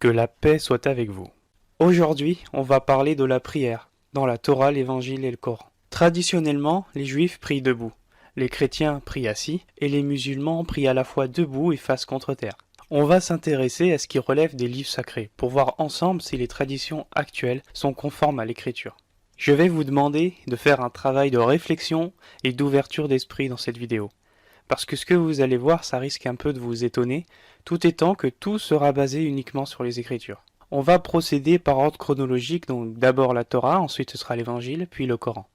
Que la paix soit avec vous. Aujourd'hui, on va parler de la prière, dans la Torah, l'Évangile et le Coran. Traditionnellement, les Juifs prient debout, les chrétiens prient assis, et les musulmans prient à la fois debout et face contre terre. On va s'intéresser à ce qui relève des livres sacrés, pour voir ensemble si les traditions actuelles sont conformes à l'écriture. Je vais vous demander de faire un travail de réflexion et d'ouverture d'esprit dans cette vidéo. Parce que ce que vous allez voir, ça risque un peu de vous étonner, tout étant que tout sera basé uniquement sur les Écritures. On va procéder par ordre chronologique, donc d'abord la Torah, ensuite ce sera l'Évangile, puis le Coran.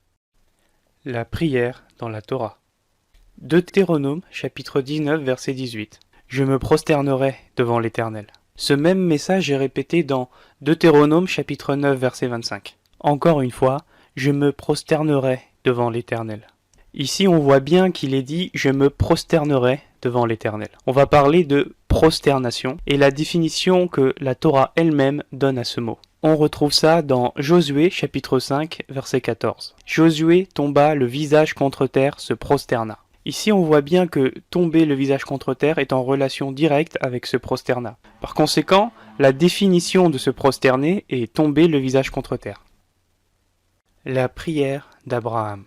La prière dans la Torah. Deutéronome, chapitre 19, verset 18. Je me prosternerai devant l'Éternel. Ce même message est répété dans Deutéronome, chapitre 9, verset 25. Encore une fois, je me prosternerai devant l'Éternel. Ici, on voit bien qu'il est dit « je me prosternerai devant l'Éternel ». On va parler de prosternation et la définition que la Torah elle-même donne à ce mot. On retrouve ça dans Josué, chapitre 5, verset 14. Josué tomba le visage contre terre, se prosterna. Ici, on voit bien que tomber le visage contre terre est en relation directe avec ce prosterna. Par conséquent, la définition de se prosterner est tomber le visage contre terre. La prière d'Abraham.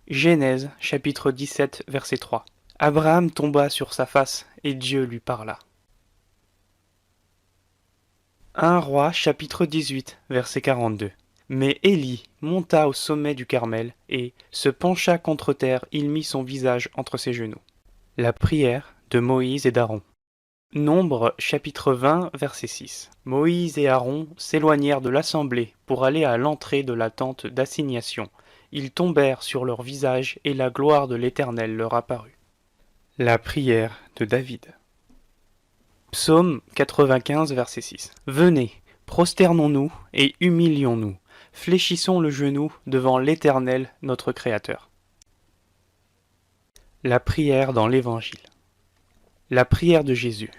Genèse, chapitre 17, verset 3. Abraham tomba sur sa face, et Dieu lui parla. 1 Roi, chapitre 18, verset 42. Mais Élie monta au sommet du Carmel, et, se pencha contre terre, il mit son visage entre ses genoux. La prière de Moïse et d'Aaron. Nombre, chapitre 20, verset 6. Moïse et Aaron s'éloignèrent de l'assemblée pour aller à l'entrée de la tente d'assignation. Ils tombèrent sur leur visage et la gloire de l'Éternel leur apparut. La prière de David. Psaume 95, verset 6. Venez, prosternons-nous et humilions-nous, fléchissons le genou devant l'Éternel notre Créateur. La prière dans l'Évangile. La prière de Jésus.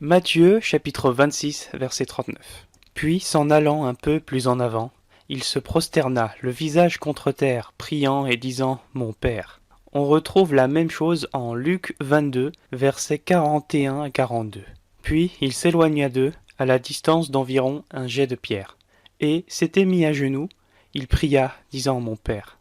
Matthieu, chapitre 26, verset 39. Puis, s'en allant un peu plus en avant, il se prosterna, le visage contre terre, priant et disant « Mon Père ». On retrouve la même chose en Luc 22, versets 41 à 42. Puis il s'éloigna d'eux, à la distance d'environ un jet de pierre, et s'était mis à genoux, il pria, disant « Mon Père ».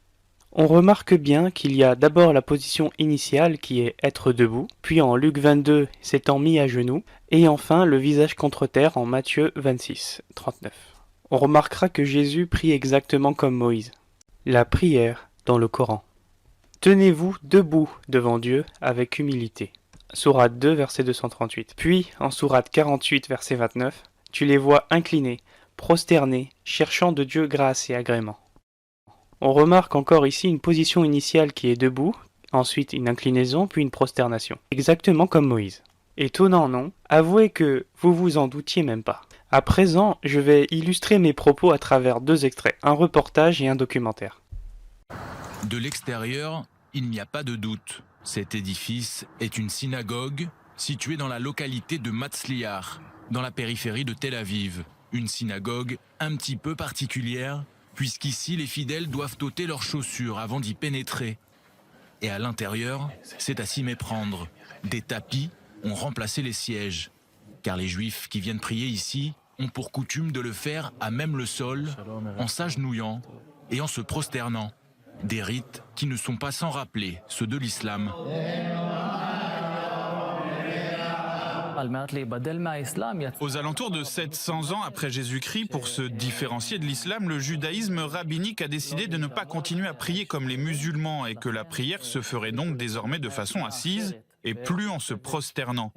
On remarque bien qu'il y a d'abord la position initiale qui est être debout, puis en Luc 22 s'étant mis à genoux, et enfin le visage contre terre en Matthieu 26, 39. On remarquera que Jésus prie exactement comme Moïse. La prière dans le Coran. Tenez-vous debout devant Dieu avec humilité. Sourate 2, verset 238. Puis, en sourate 48, verset 29, tu les vois inclinés, prosternés, cherchant de Dieu grâce et agrément. On remarque encore ici une position initiale qui est debout, ensuite une inclinaison, puis une prosternation. Exactement comme Moïse. Étonnant, non? Avouez que vous vous en doutiez même pas. À présent, je vais illustrer mes propos à travers deux extraits, un reportage et un documentaire. De l'extérieur, il n'y a pas de doute. Cet édifice est une synagogue située dans la localité de Matzliar, dans la périphérie de Tel Aviv. Une synagogue un petit peu particulière, puisqu'ici les fidèles doivent ôter leurs chaussures avant d'y pénétrer. Et à l'intérieur, c'est à s'y méprendre. Des tapis ont remplacé les sièges, car les Juifs qui viennent prier ici ont pour coutume de le faire à même le sol, en s'agenouillant et en se prosternant. Des rites qui ne sont pas sans rappeler ceux de l'islam. Aux alentours de 700 ans après Jésus-Christ, pour se différencier de l'islam, le judaïsme rabbinique a décidé de ne pas continuer à prier comme les musulmans et que la prière se ferait donc désormais de façon assise et plus en se prosternant.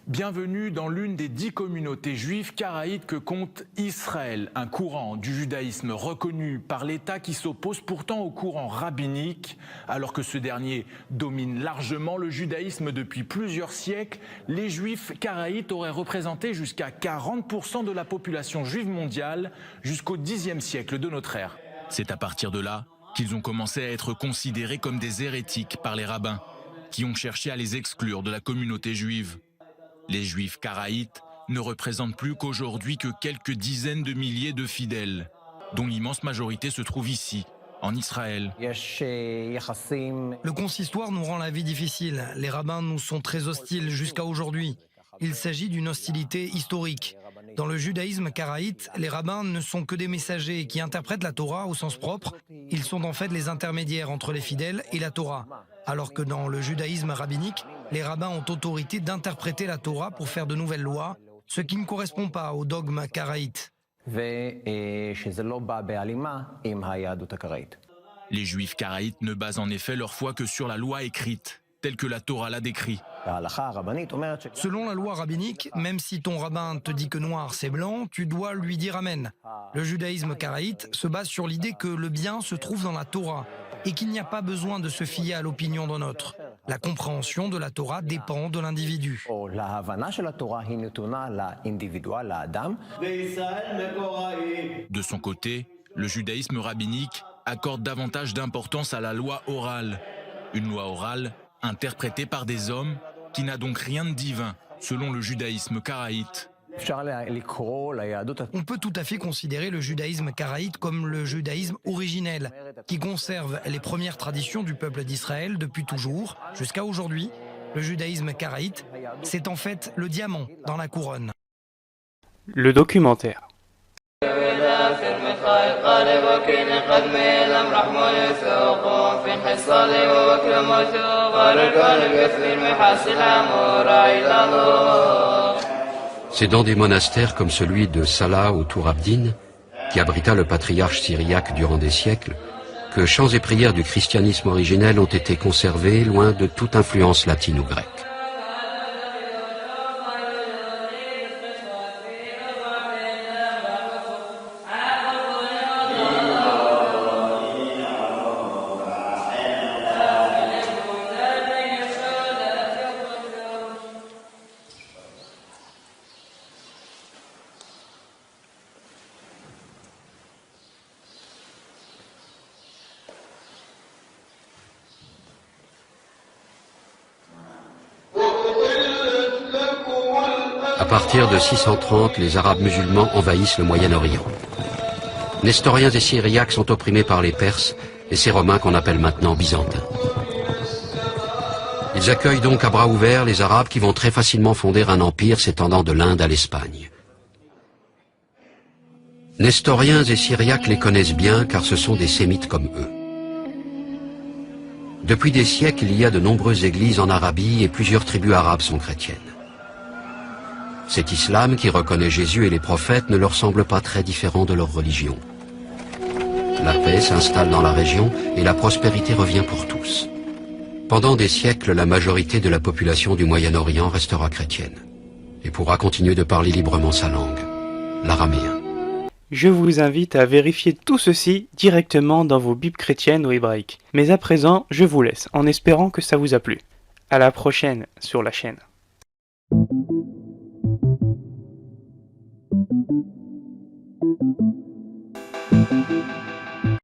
Bienvenue dans l'une des 10 communautés juives karaïtes que compte Israël, un courant du judaïsme reconnu par l'État qui s'oppose pourtant au courant rabbinique. Alors que ce dernier domine largement le judaïsme depuis plusieurs siècles, les juifs karaïtes auraient représenté jusqu'à 40% de la population juive mondiale jusqu'au Xe siècle de notre ère. C'est à partir de là qu'ils ont commencé à être considérés comme des hérétiques par les rabbins, qui ont cherché à les exclure de la communauté juive. Les Juifs karaïtes ne représentent plus qu'aujourd'hui que quelques dizaines de milliers de fidèles, dont l'immense majorité se trouve ici, en Israël. Le consistoire nous rend la vie difficile. Les rabbins nous sont très hostiles jusqu'à aujourd'hui. Il s'agit d'une hostilité historique. Dans le judaïsme karaïte, les rabbins ne sont que des messagers qui interprètent la Torah au sens propre. Ils sont en fait les intermédiaires entre les fidèles et la Torah. Alors que dans le judaïsme rabbinique, les rabbins ont autorité d'interpréter la Torah pour faire de nouvelles lois, ce qui ne correspond pas au dogme karaïte. Les Juifs karaïtes ne basent en effet leur foi que sur la loi écrite, telle que la Torah l'a décrit. Selon la loi rabbinique, même si ton rabbin te dit que noir c'est blanc, tu dois lui dire amen. Le judaïsme karaïte se base sur l'idée que le bien se trouve dans la Torah et qu'il n'y a pas besoin de se fier à l'opinion d'un autre. La compréhension de la Torah dépend de l'individu. De son côté, le judaïsme rabbinique accorde davantage d'importance à la loi orale. Une loi orale interprétée par des hommes qui n'a donc rien de divin, selon le judaïsme karaïte. On peut tout à fait considérer le judaïsme karaïte comme le judaïsme originel, qui conserve les premières traditions du peuple d'Israël depuis toujours, jusqu'à aujourd'hui. Le judaïsme karaïte, c'est en fait le diamant dans la couronne. Le documentaire. C'est dans des monastères comme celui de Salah au Tour Abdin, qui abrita le patriarche syriaque durant des siècles, que chants et prières du christianisme originel ont été conservés loin de toute influence latine ou grecque. À partir de 630, les Arabes musulmans envahissent le Moyen-Orient. Nestoriens et Syriaques sont opprimés par les Perses et ces Romains qu'on appelle maintenant Byzantins. Ils accueillent donc à bras ouverts les Arabes qui vont très facilement fonder un empire s'étendant de l'Inde à l'Espagne. Nestoriens et Syriaques les connaissent bien car ce sont des Sémites comme eux. Depuis des siècles, il y a de nombreuses églises en Arabie et plusieurs tribus arabes sont chrétiennes. Cet islam qui reconnaît Jésus et les prophètes ne leur semble pas très différent de leur religion. La paix s'installe dans la région et la prospérité revient pour tous. Pendant des siècles, la majorité de la population du Moyen-Orient restera chrétienne et pourra continuer de parler librement sa langue, l'araméen. Je vous invite à vérifier tout ceci directement dans vos bibles chrétiennes ou hébraïques. Mais à présent, je vous laisse en espérant que ça vous a plu. À la prochaine sur la chaîne.